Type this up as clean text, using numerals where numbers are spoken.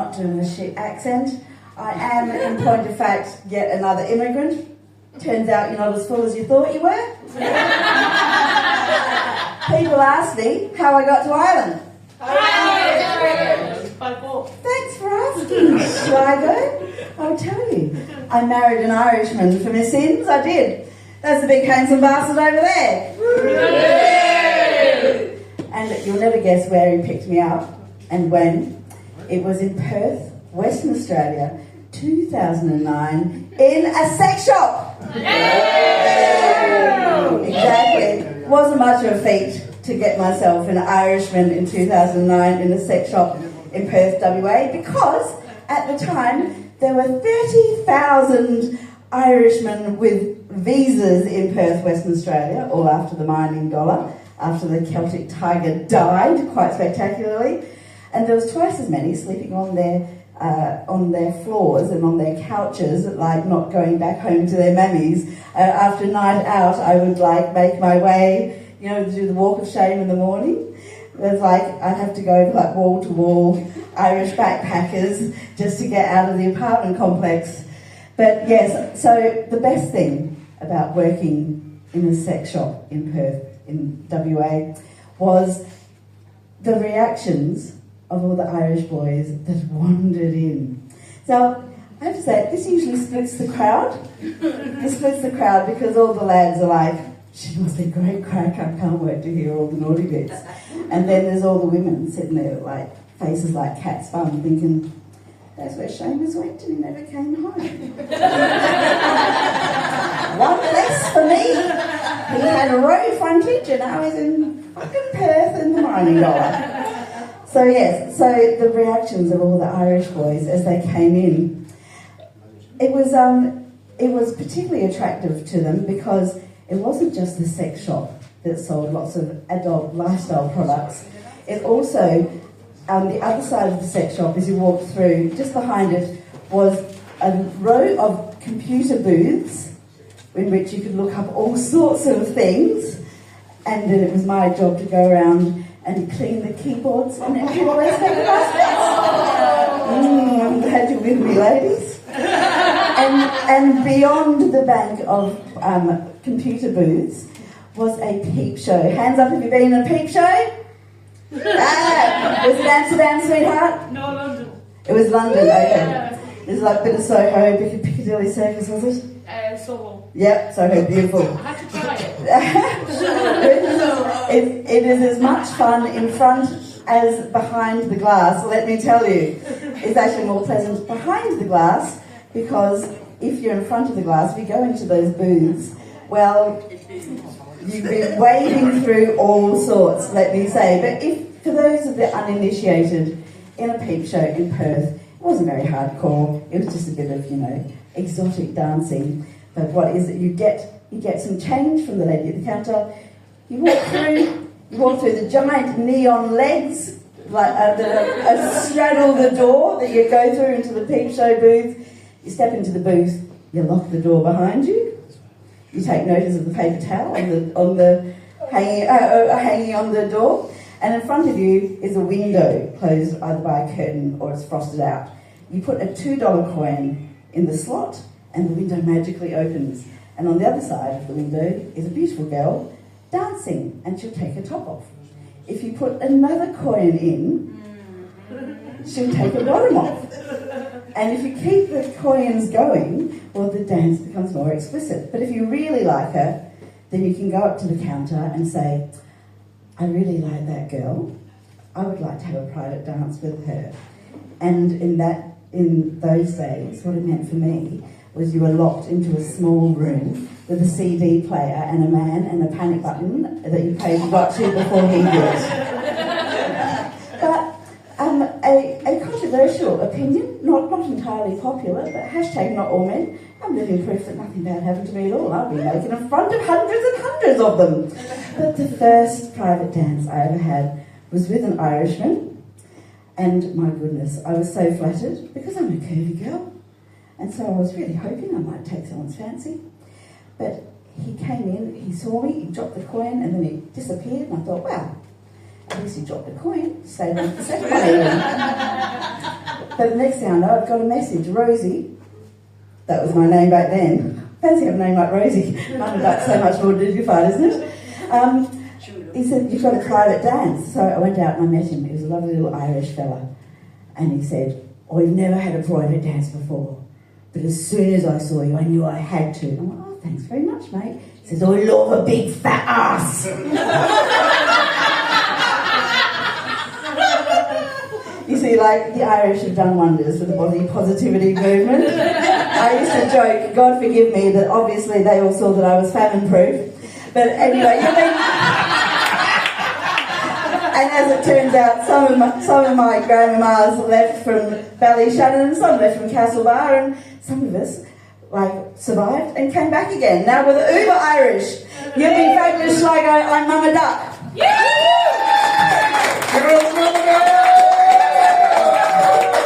not doing a shit accent. I am, in point of fact, yet another immigrant. Turns out you're not as full as you thought you were. People ask me how I got to Ireland. Thanks for asking, Sligo. I'll tell you. I married an Irishman for my sins, I did. That's the big handsome bastard over there. And you'll never guess where he picked me up and when. It was in Perth, Western Australia, 2009, in a sex shop. Exactly. Wasn't much of a feat to get myself an Irishman in 2009 in a sex shop in Perth, WA, because at the time there were 30,000 Irishmen with visas in Perth, Western Australia, all after the mining dollar, after the Celtic Tiger died quite spectacularly, and there was twice as many sleeping on their floors and on their couches, like not going back home to their mammies. After a night out, I would like make my way, do the walk of shame in the morning. There's I'd have to go like wall to wall Irish backpackers just to get out of the apartment complex. But yes, so the best thing about working in a sex shop in Perth, in WA, was the reactions of all the Irish boys that wandered in. So I have to say, this usually splits the crowd. It splits the crowd because all the lads are like, she must be great crack, I can't wait to hear all the naughty bits. And then there's all the women sitting there like faces like cat's bum thinking, that's where Seamus went and he never came home. One less for me. He had a road frontage and I was in fucking Perth in the mining dollar. So yes, so the reactions of all the Irish boys as they came in, it was particularly attractive to them because it wasn't just the sex shop that sold lots of adult lifestyle products. It also, the other side of the sex shop, as you walked through, just behind it, was a row of computer booths in which you could look up all sorts of things, and then it was my job to go around and clean the keyboards and people always make I'm glad you're with me, ladies. And beyond the bank of computer booths was a peep show. Hands up if you've been in a peep show. Was it Amsterdam, sweetheart? No, London. It was London, okay. It was like a bit of Soho, Piccadilly Circus, was it? Soho. Yep, Soho, beautiful. I had to try it. It is as much fun in front as behind the glass, let me tell you. It's actually more pleasant behind the glass because if you're in front of the glass, if you go into those booths, well, you've been wading through all sorts, let me say. But if, for those of the uninitiated, in a peep show in Perth, it wasn't very hardcore. It was just a bit of, exotic dancing. But what is it? You get some change from the lady at the counter. You walk through the giant neon legs, straddle the door that you go through into the peep show booth. You step into the booth. You lock the door behind you. You take notice of the paper towel hanging on the door, and in front of you is a window closed either by a curtain or it's frosted out. You put a $2 coin in the slot, and the window magically opens. And on the other side of the window is a beautiful girl dancing, and she'll take her top off. If you put another coin in, she'll take her bottom off. And if you keep the coins going, well, the dance becomes more explicit. But if you really like her, then you can go up to the counter and say, I really like that girl. I would like to have a private dance with her. And in those days, what it meant for me was you were locked into a small room with a CD player and a man and a panic button that you got to before he did. But a controversial opinion, not entirely popular, but hashtag not all men. I'm living proof that nothing bad happened to me at all. I've been making in front of hundreds and hundreds of them. But the first private dance I ever had was with an Irishman. And my goodness, I was so flattered because I'm a curvy girl. And so I was really hoping I might take someone's fancy. But he came in, he saw me, he dropped the coin, and then he disappeared. And I thought, wow, at least he dropped the coin, stayed on for the second one even. But the next thing I know, I've got a message. Rosie, that was my name back then. Fancy having a name like Rosie. Mum and Dad, so much more dignified, isn't it? He said, you've got a private dance. So I went out and I met him. He was a lovely little Irish fella. And he said, oh, you've never had a private dance before. But as soon as I saw you, I knew I had to. I went, oh, thanks very much, mate. He says, oh, I love a big fat ass. You see, like, the Irish have done wonders for the body positivity movement. I used to joke, God forgive me, that obviously they all saw that I was famine-proof. But anyway, and as it turns out, some of my grandmas left from Ballyshannon, some left from Castlebar, and some of us survived and came back again. Now we're the uber Irish. You've been fabulous, Sligo. I'm Mama Duck.